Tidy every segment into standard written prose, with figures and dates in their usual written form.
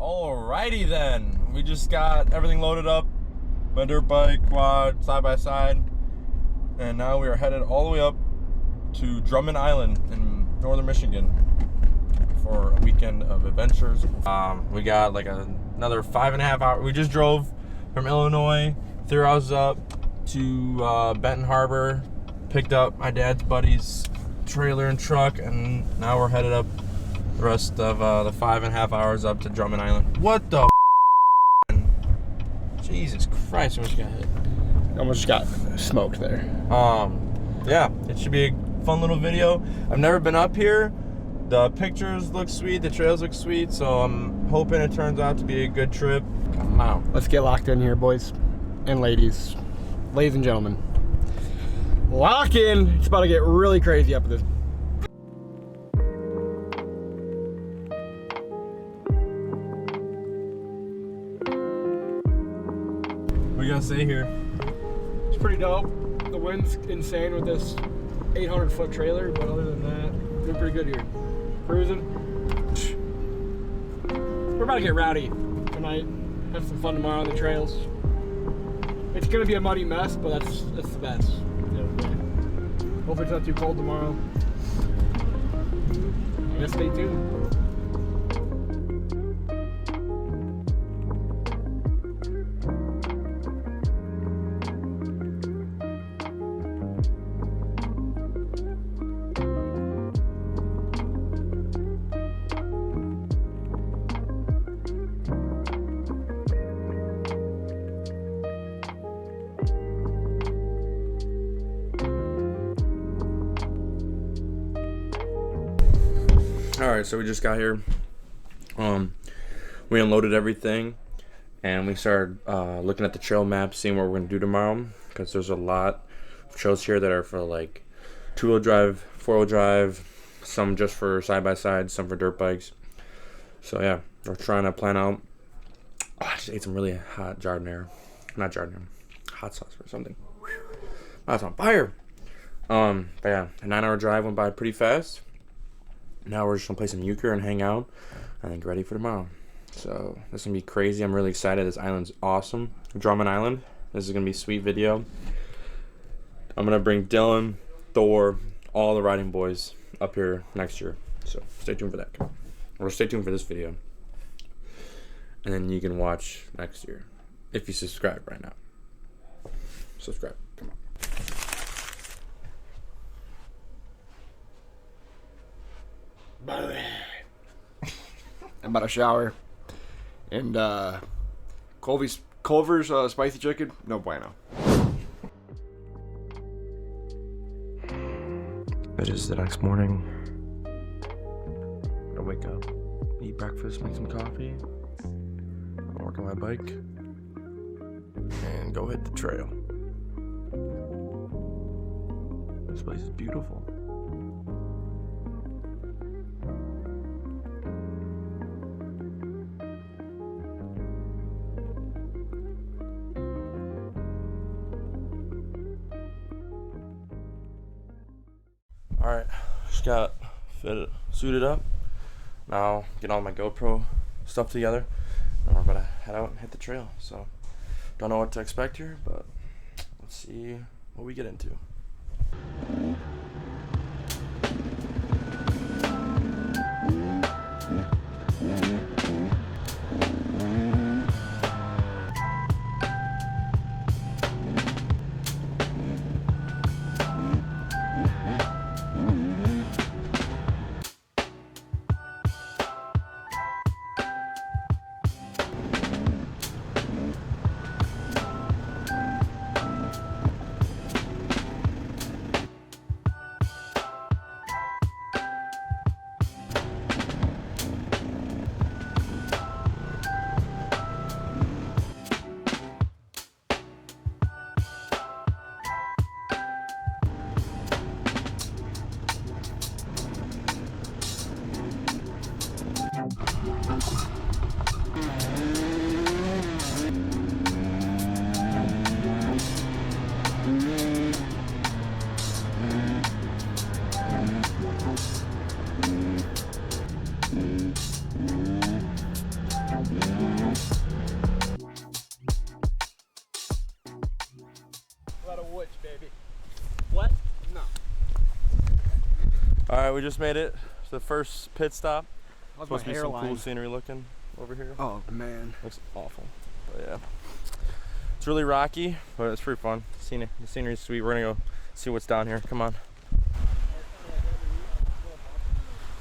Alrighty then, we just got everything loaded up, my dirt bike, quad, side by side, and now we are headed all the way up to Drummond Island in northern Michigan for a weekend of adventures. We got like another 5.5 hours. We just drove from Illinois 3 hours up to Benton Harbor, picked up my dad's buddy's trailer and truck, and now we're headed up the rest of the 5.5 hours up to Drummond Island. What the Jesus Christ, almost got hit. Almost got smoked there. Yeah, it should be a fun little video. I've never been up here. The pictures look sweet, the trails look sweet, so I'm hoping it turns out to be a good trip. Come on. Let's get locked in here, boys and ladies. Ladies and gentlemen. Lock in. It's about to get really crazy up at this. What you gotta say here? It's pretty dope. The wind's insane with this 800-foot trailer, but other than that, doing pretty good here. Cruising. We're about to get rowdy tonight. Have some fun tomorrow on the trails. It's gonna be a muddy mess, but that's the best. Hope it's not too cold tomorrow. I guess stay tuned. Alright, so we just got here. We unloaded everything and we started looking at the trail map, seeing what we're going to do tomorrow, because there's a lot of trails here that are for like 2-wheel drive, 4-wheel drive, some just for side-by-side, some for dirt bikes. So yeah, we're trying to plan out. I just ate some really hot jardinere. Not jardinere, hot sauce or something. That's on fire. But yeah, a 9-hour drive went by pretty fast. Now we're just gonna play some euchre and hang out and then get ready for tomorrow. So this is gonna be crazy. I'm really excited. This island's awesome. Drummond Island. This is gonna be a sweet video. I'm gonna bring Dylan, Thor, all the riding boys up here next year. So stay tuned for that. Or stay tuned for this video. And then you can watch next year. If you subscribe right now. Subscribe. Come on. I'm about to shower. And Culver's spicy chicken, no bueno. It is the next morning. I wake up, eat breakfast, make some coffee, work on my bike, and go hit the trail. This place is beautiful. Alright, just got suited up. Now get all my GoPro stuff together. And we're about to head out and hit the trail. So don't know what to expect here, but let's see what we get into. A lot of woods, baby. What? No. All right, we just made it to the first pit stop. How's Supposed to my be some hairline? cool scenery looking over here. Oh man. Looks awful, but yeah. It's really rocky, but it's pretty fun. The scenery's sweet. We're gonna go see what's down here. Come on.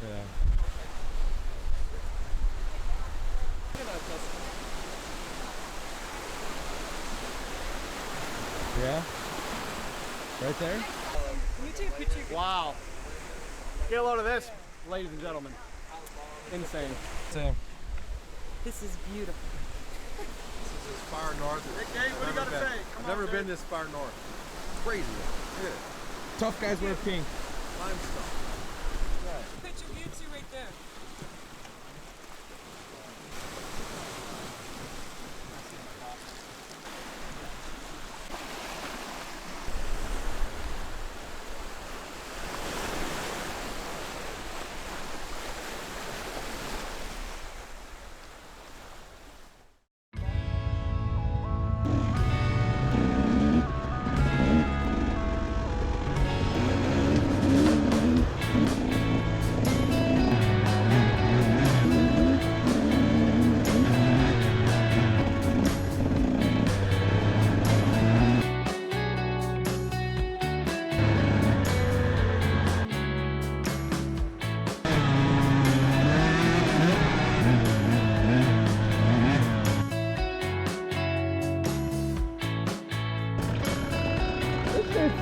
Yeah. Yeah? Right there? Can you take a picture? Wow. Get a load of this, ladies and gentlemen. Insane. Same. This is beautiful. This is as far north as Hey, what do you gotta say? I've never been this far north. Crazy. Look at it. Tough guys wear pink. Limestone. Picture of you two right there.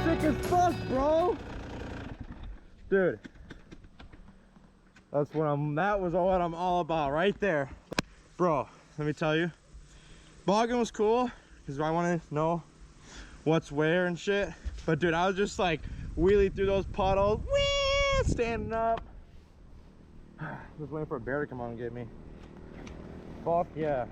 Sick as fuck, bro. Dude. That was what I'm all about right there. Bro, let me tell you. Bogging was cool because I want to know what's where and shit. But dude, I was just like wheelie through those puddles, whee, standing up. Just waiting for a bear to come on and get me. Fuck yeah.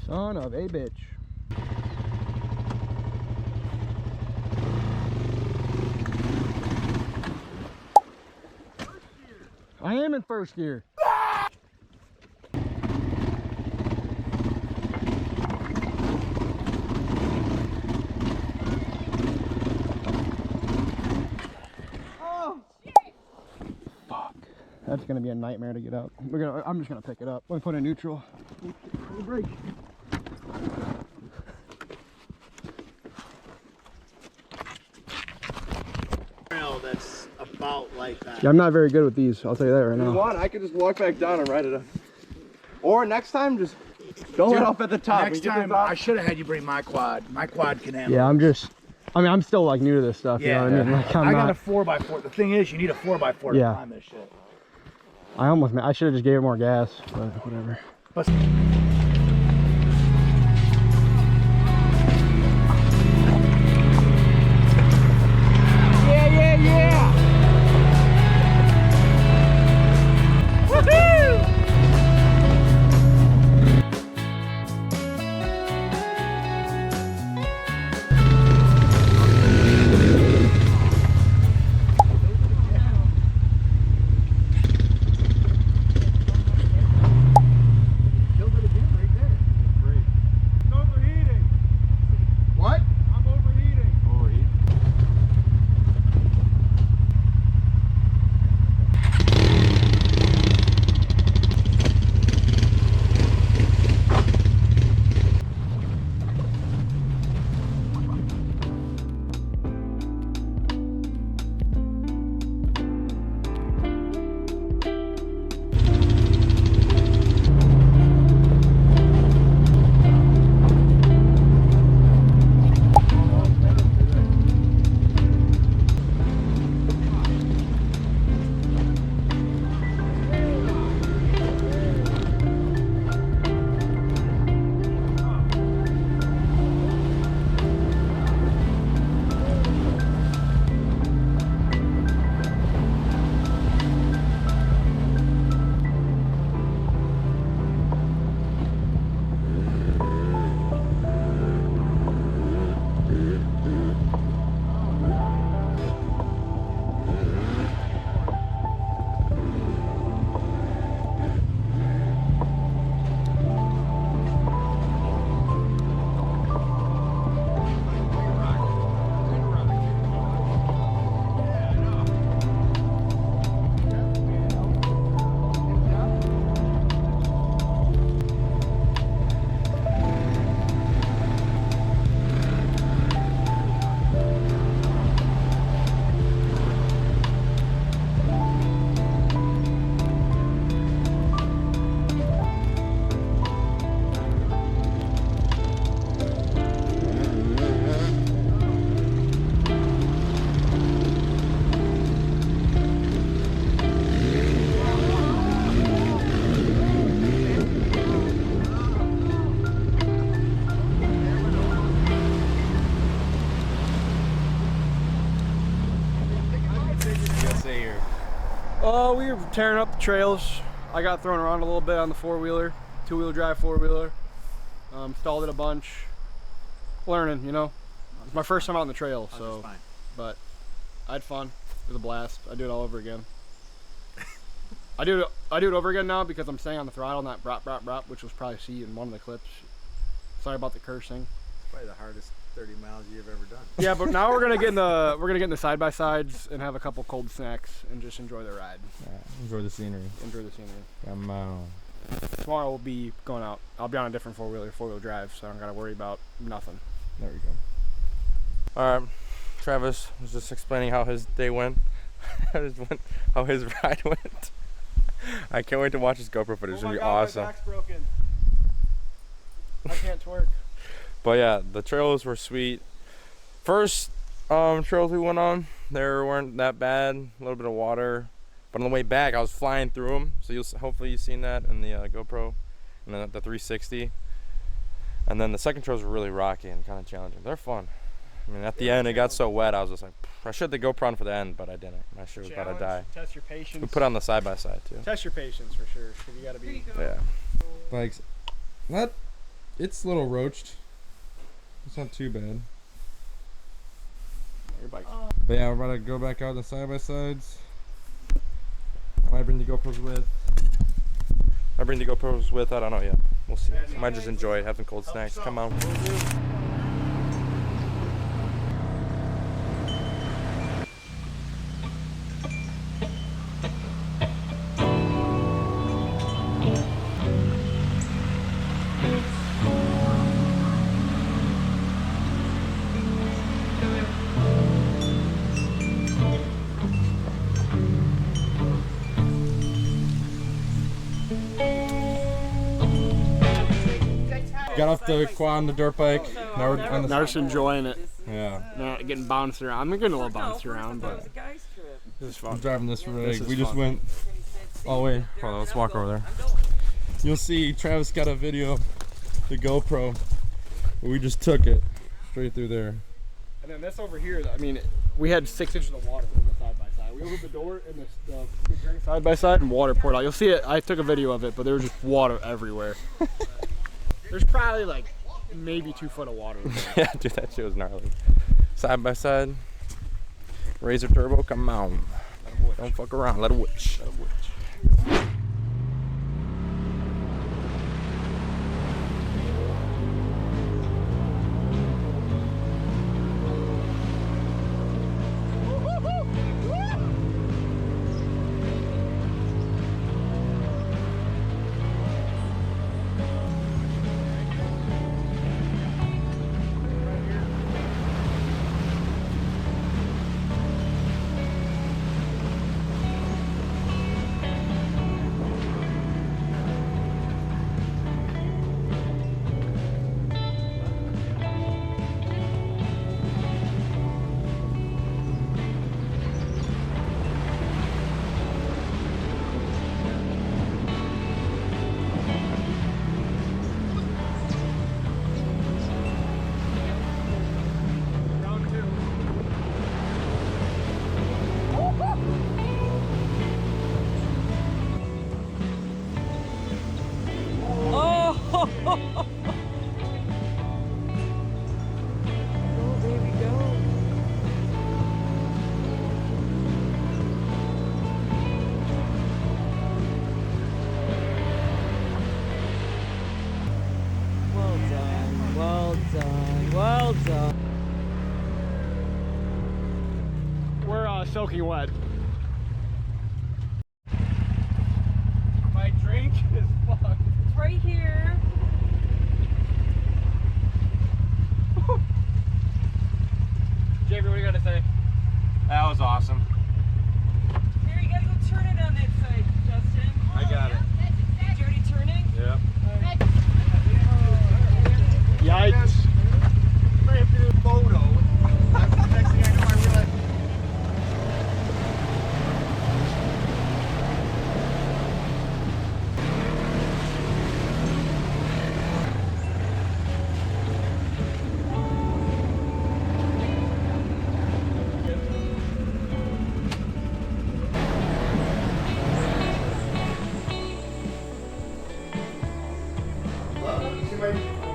Son of a bitch. I am in first gear. That's gonna be a nightmare to get up. I'm just gonna pick it up. Let me put it in neutral. Brake. That's about like that. Yeah, I'm not very good with these. I'll tell you that right now. If you want, I could just walk back down and ride it up. Or next time, just don't let off at the top. Next time, I should have had you bring my quad. My quad can handle. Yeah, I'm still like new to this stuff. Yeah, you know what I mean? Like, I got a 4x4. The thing is, you need a 4x4 to Yeah. climb this shit. I should have just gave it more gas, but whatever. But we were tearing up the trails. I got thrown around a little bit on the four-wheeler, two-wheel drive four-wheeler. Stalled it a bunch. Learning, you know. It's my first time out on the trail, so. But I had fun. It was a blast. I'd do it all over again. I do it over again now because I'm staying on the throttle, not brop, brop, brop, which was probably see in one of the clips. Sorry about the cursing. Probably the hardest 30 miles you've ever done. Yeah, but now we're gonna get in the side by sides and have a couple cold snacks and just enjoy the ride. Yeah, enjoy the scenery. Enjoy the scenery. Come on. Tomorrow we'll be going out. I'll be on a different four-wheel drive, so I don't gotta worry about nothing. There we go. All right, Travis was just explaining how his day went, how his ride went. I can't wait to watch his GoPro footage. It's gonna be awesome. My back's broken. I can't twerk. But yeah, the trails were sweet. First trails we went on, they weren't that bad. A little bit of water, but on the way back, I was flying through them. So hopefully you've seen that in the GoPro and the 360. And then the second trails were really rocky and kind of challenging. They're fun. I mean, at the end, it got so wet, I was just like, I should have the GoPro on for the end, but I didn't. I sure was about to die. Test your patience. We put on the side by side too. Test your patience for sure. Cause you gotta be. Yeah. Bikes. It's a little roached. It's not too bad. Your bike. But yeah, we're about to go back out the side by sides. I might bring the GoPros with. I don't know yet. We'll see. Might just enjoy it, have some cold snacks. Come on. Got off the quad on the dirt bike. Now we're on the Now just enjoying it. Yeah. Not getting bounced around. I'm getting a little bounced around, but this is fun. I'm driving this rig. This is We just fun. went. Oh wait, hold on. Let's walk over there. You'll see Travis got a video, the GoPro. We just took it straight through there. And then this over here, I mean, we had 6 inches of water in the side by side. We opened the door and the side by side and water poured out. You'll see it. I took a video of it, but there was just water everywhere. There's probably like maybe 2 foot of water. Yeah, dude, that shit was gnarly. Side by side, Razor Turbo, come on. Don't fuck around, let it witch. Let it witch. Well done. We're soaking wet. My drink is fucked. It's right here. Javier, what do you got to say? That was awesome. Here, you gotta go turn it on that side, Justin. I got it. Did you already turn it? Yep. Yikes. Photo. Next thing I know, I realized. might